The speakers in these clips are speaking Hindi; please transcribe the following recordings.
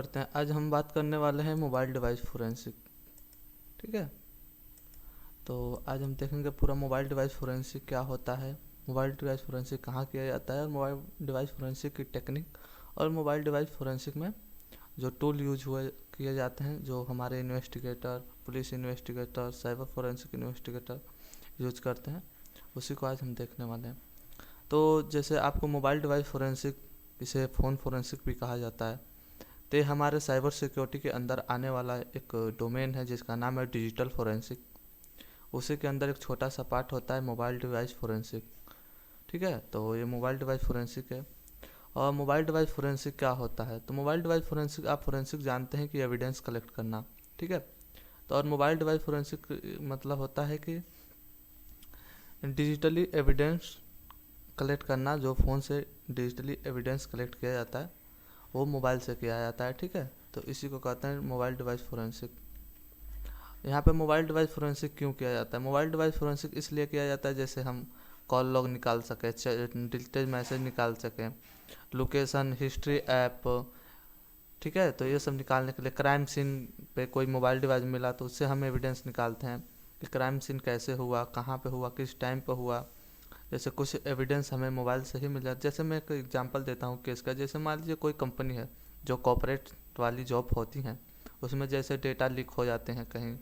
करते हैं। आज हम बात करने वाले हैं मोबाइल डिवाइस फोरेंसिक। ठीक है, तो आज हम देखेंगे पूरा मोबाइल डिवाइस फोरेंसिक क्या होता है, मोबाइल डिवाइस फोरेंसिक कहाँ किया जाता है, और मोबाइल डिवाइस फोरेंसिक की टेक्निक, और मोबाइल डिवाइस फोरेंसिक में जो टूल यूज हुए किए जाते हैं, जो हमारे investigator, police investigator, cyber forensic investigator use करते हैं, उसी को आज हम देखने वाले हैं। तो जैसे आपको मोबाइल डिवाइस फोरेंसिक, इसे फ़ोन फोरेंसिक भी कहा जाता है, तो ये हमारे साइबर सिक्योरिटी के अंदर आने वाला एक डोमेन है जिसका नाम है डिजिटल फोरेंसिक। उसी के अंदर एक छोटा सा पार्ट होता है मोबाइल डिवाइस फोरेंसिक। ठीक है, तो ये मोबाइल डिवाइस फोरेंसिक है। और मोबाइल डिवाइस फोरेंसिक क्या होता है, तो मोबाइल डिवाइस फोरेंसिक, आप फोरेंसिक जानते हैं कि एविडेंस कलेक्ट करना। ठीक है, तो और मोबाइल डिवाइस फोरेंसिक मतलब होता है कि डिजिटली एविडेंस कलेक्ट करना। जो फ़ोन से डिजिटली एविडेंस कलेक्ट किया जाता है वो मोबाइल से किया जाता है। ठीक है, तो इसी को कहते हैं मोबाइल डिवाइस फोरेंसिक। यहाँ पे मोबाइल डिवाइस फोरेंसिक क्यों किया जाता है, मोबाइल डिवाइस फोरेंसिक इसलिए किया जाता है जैसे हम कॉल लॉग निकाल सकें, डिजिटल मैसेज निकाल सकें, लोकेशन हिस्ट्री ऐप। ठीक है, तो ये सब निकालने के लिए क्राइम सीन पे कोई मोबाइल डिवाइस मिला तो उससे हम एविडेंस निकालते हैं कि क्राइम सीन कैसे हुआ, कहाँ पे हुआ, किस टाइम पे हुआ। जैसे कुछ एविडेंस हमें मोबाइल से ही मिल जाता है। जैसे मैं एक एग्जांपल देता हूँ केस का। जैसे मान लीजिए कोई कंपनी है जो कॉर्पोरेट वाली जॉब होती हैं, उसमें जैसे डेटा लीक हो जाते हैं, कहीं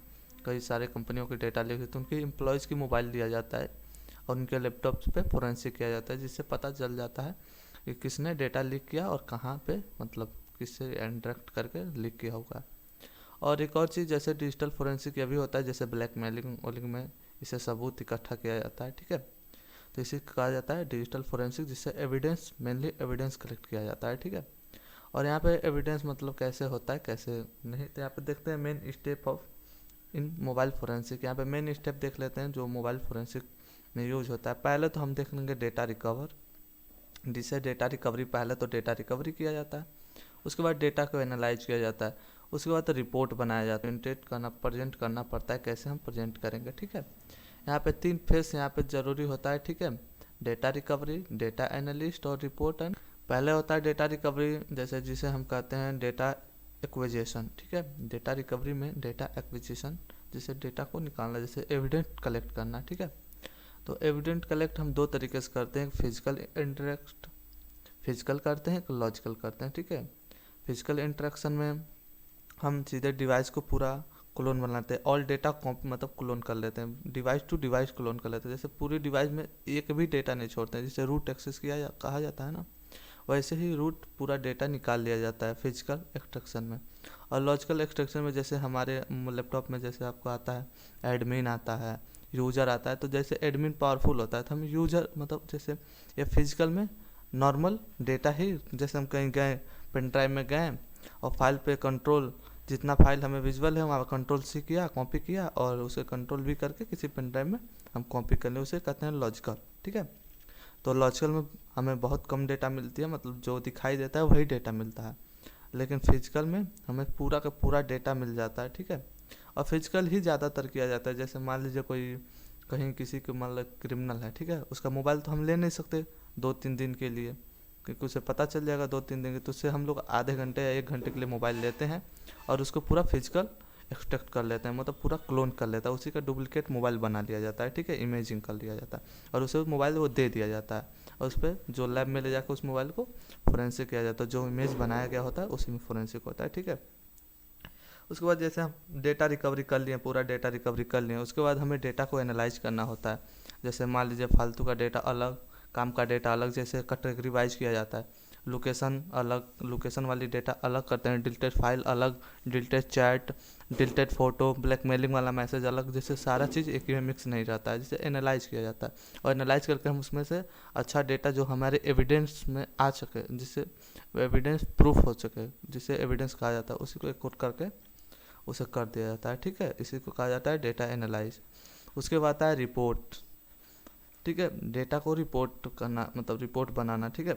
कई सारे कंपनियों के डेटा लीक होते हैं, तो उनकी एम्प्लॉयज़ की मोबाइल लिया जाता है और उनके लैपटॉप्स पे फोरेंसिक किया जाता है, जिससे पता चल जाता है कि किसने डेटा लीक किया और कहाँ पे, मतलब किससे इंटरेक्ट करके लीक किया होगा। और एक और चीज़ जैसे डिजिटल फोरेंसिक ये भी होता है, जैसे ब्लैकमेलिंग वोलिंग में इसे सबूत इकट्ठा किया जाता है। ठीक है, तो इसे कहा जाता है डिजिटल फोरेंसिक, जिससे एविडेंस, मेनली एविडेंस कलेक्ट किया जाता है। ठीक है, और यहाँ पे एविडेंस मतलब कैसे होता है कैसे नहीं, तो यहाँ पे देखते हैं main step of in mobile forensic. यहाँ पे मेन स्टेप देख लेते हैं जो मोबाइल फोरेंसिक में यूज होता है। पहले तो हम देख लेंगे डेटा रिकवर, जिससे डेटा रिकवरी, पहले तो डेटा रिकवरी किया जाता है, उसके बाद डेटा को एनालाइज किया जाता है, उसके बाद रिपोर्ट बनाया जाता है, प्रेजेंट करना पड़ता है, कैसे हम प्रेजेंट करेंगे। ठीक है, यहाँ पे 3 फेस यहाँ पे ज़रूरी होता है। ठीक है, डेटा रिकवरी, डेटा एनालिस्ट और रिपोर्ट एंड। पहले होता है डेटा रिकवरी, जैसे जिसे हम कहते हैं डेटा एक्विजिशन। ठीक है, डेटा रिकवरी में डेटा एक्विजिशन, जिसे डेटा को निकालना, जैसे एविडेंस कलेक्ट करना। ठीक है, तो एविडेंस कलेक्ट हम 2 तरीके से करते हैं, फिजिकल इंटरेक्ट, फिजिकल करते हैं, एक लॉजिकल करते हैं। ठीक है, फिजिकल इंटरेक्शन में हम सीधे डिवाइस को पूरा क्लोन बनाते हैं, ऑल डेटा कॉपी मतलब क्लोन कर लेते हैं, डिवाइस टू डिवाइस क्लोन कर लेते हैं। जैसे पूरी डिवाइस में एक भी डेटा नहीं छोड़ते हैं, जिसे रूट एक्सेस कहा जाता है ना, वैसे ही रूट पूरा डेटा निकाल लिया जाता है फिजिकल एक्सट्रैक्शन में। और लॉजिकल एक्सट्रैक्शन में जैसे हमारे लैपटॉप में जैसे आपको आता है एडमिन आता है, यूज़र आता है, तो जैसे एडमिन पावरफुल होता है तो हम यूज़र, मतलब जैसे ये फिजिकल में नॉर्मल डेटा ही, जैसे हम कहीं गए, पेन ड्राइव में गए और फाइल पे कंट्रोल, जितना फाइल हमें विजुअल है वहाँ कंट्रोल सी किया, कॉपी किया, और उसे कंट्रोल भी करके किसी पेन ड्राइव में हम कॉपी कर लें, उसे कहते हैं लॉजिकल। ठीक है, तो लॉजिकल में हमें बहुत कम डेटा मिलती है, मतलब जो दिखाई देता है वही डेटा मिलता है, लेकिन फिजिकल में हमें पूरा का पूरा डेटा मिल जाता है। ठीक है, और फिजिकल ही ज़्यादातर किया जाता है। जैसे मान लीजिए कोई कहीं किसी को मतलब क्रिमिनल है, ठीक है, उसका मोबाइल तो हम ले नहीं सकते 2-3 दिन के लिए, क्योंकि उसे पता चल जाएगा 2-3 दिन के, तो उससे हम लोग आधे घंटे या 1 घंटे के लिए मोबाइल लेते हैं और उसको पूरा फिजिकल एक्सट्रैक्ट कर लेते हैं, मतलब पूरा क्लोन कर लेता है, उसी का डुप्लीकेट मोबाइल बना लिया जाता है। ठीक है, इमेजिंग कर लिया जाता है और उसे मोबाइल वो दे दिया जाता है, और उस पर जो लैब में ले जाकर उस मोबाइल को फोरेंसिक किया जाता है, जो इमेज बनाया गया होता है उसी में फोरेंसिक होता है। ठीक है, उसके बाद जैसे हम डेटा रिकवरी कर लिए, पूरा डेटा रिकवरी कर लिए, उसके बाद हमें डेटा को एनालाइज करना होता है। जैसे मान लीजिए फालतू का डेटा अलग, काम का डेटा अलग, जैसे कैटेगरी वाइज किया जाता है, लोकेशन अलग, लोकेशन वाली डेटा अलग करते हैं, डिलीटेड फाइल अलग, deleted chat, deleted photo, blackmailing वाला मैसेज अलग, जैसे सारा चीज़ एक ही में मिक्स नहीं रहता है, जिसे एनालाइज किया जाता है। और एनालाइज करके हम उसमें से अच्छा डेटा जो हमारे एविडेंस में आ सके, जिससे एविडेंस प्रूफ हो सके, जिसे एविडेंस कहा जाता है, उसी को एक कोड करके उसे कर दिया जाता है। ठीक है, इसी को कहा जाता है डेटा एनालाइज। उसके बाद आता है रिपोर्ट। ठीक है, डेटा को रिपोर्ट करना मतलब रिपोर्ट बनाना। ठीक है,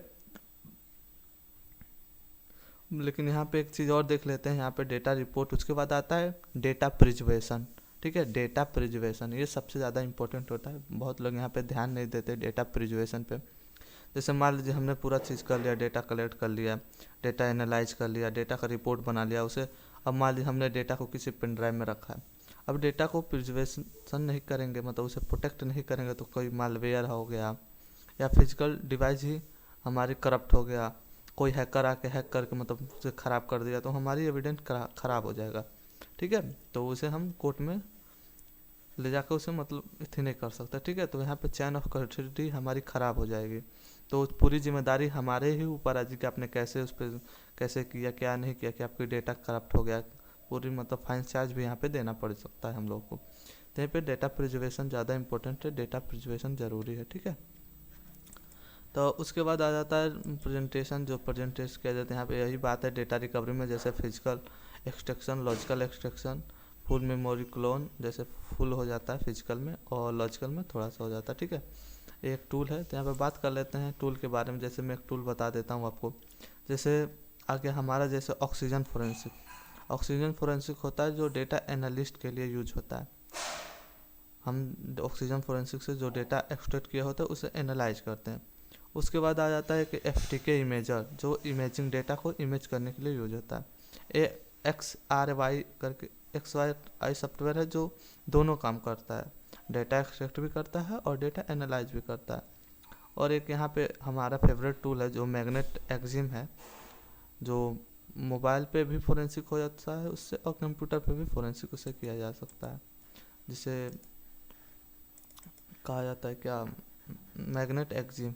लेकिन यहाँ पे एक चीज़ और देख लेते हैं, यहाँ पे डेटा रिपोर्ट, उसके बाद आता है डेटा प्रिजर्वेशन। ठीक है, डेटा प्रिजर्वेशन ये सबसे ज़्यादा इंपॉर्टेंट होता है, बहुत लोग यहाँ पे ध्यान नहीं देते डेटा प्रिजर्वेशन पे। जैसे मान लीजिए हमने पूरा चीज़ कर लिया, डेटा कलेक्ट कर लिया, डेटा एनालाइज कर लिया, डेटा का रिपोर्ट बना लिया उसे। अब मान लीजिए हमने डेटा को किसी पेन ड्राइव में रखा है। अब डेटा को प्रिजर्वेशन नहीं करेंगे, मतलब उसे प्रोटेक्ट नहीं करेंगे, तो कोई मालवेयर हो गया या फिजिकल डिवाइस ही हमारी करप्ट हो गया, कोई हैकर आके हैक करके मतलब उसे ख़राब कर दिया, तो हमारी एविडेंस ख़राब हो जाएगा। ठीक है, तो उसे हम कोर्ट में ले जाकर उसे मतलब इतनी नहीं कर सकते। ठीक है, तो यहाँ पे चैन ऑफ कस्टडी हमारी ख़राब हो जाएगी। तो पूरी जिम्मेदारी हमारे ही ऊपर आ जी कि आपने कैसे उस पर कैसे किया, क्या नहीं किया, कि आपकी डेटा करप्ट हो गया, पूरी मतलब फाइन चार्ज भी यहाँ पे देना पड़ सकता है हम लोग को। तो यहाँ पे डेटा प्रिजर्वेशन ज़्यादा इंपॉर्टेंट है, डेटा प्रिजर्वेशन ज़रूरी है। ठीक है, तो उसके बाद आ जाता है प्रेजेंटेशन। जो प्रेजेंटेशन किया जाता है यहाँ पे यही बात है डेटा रिकवरी में, जैसे physical extraction, logical extraction, full memory clone, जैसे फुल हो जाता है फिजिकल में और लॉजिकल में थोड़ा सा हो जाता है। ठीक है, एक टूल है, तो यहाँ पे बात कर लेते हैं टूल के बारे में। जैसे मैं एक टूल बता देता हूँ आपको। जैसे आगे हमारा जैसे ऑक्सीजन फोरेंसिक। ऑक्सीजन फोरेंसिक होता है जो डेटा एनालिस्ट के लिए यूज होता है। हम ऑक्सीजन फोरेंसिक से जो डेटा एक्सट्रैक्ट किया होता है उसे एनालाइज करते हैं। उसके बाद आ जाता है कि FTK इमेजर, जो इमेजिंग डेटा को इमेज करने के लिए यूज होता है। XRY करके XY सॉफ्टवेयर है जो दोनों काम करता है, डेटा एक्सट्रैक्ट भी करता है और डेटा एनालाइज भी करता है। और एक यहाँ पे हमारा फेवरेट टूल है जो मैग्नेट एक्जिम है, जो मोबाइल पे भी फोरेंसिक हो जाता है उससे, और कंप्यूटर पे भी फोरेंसिक उससे किया जा सकता है, जिसे कहा जाता है क्या, मैग्नेट एक्जिम।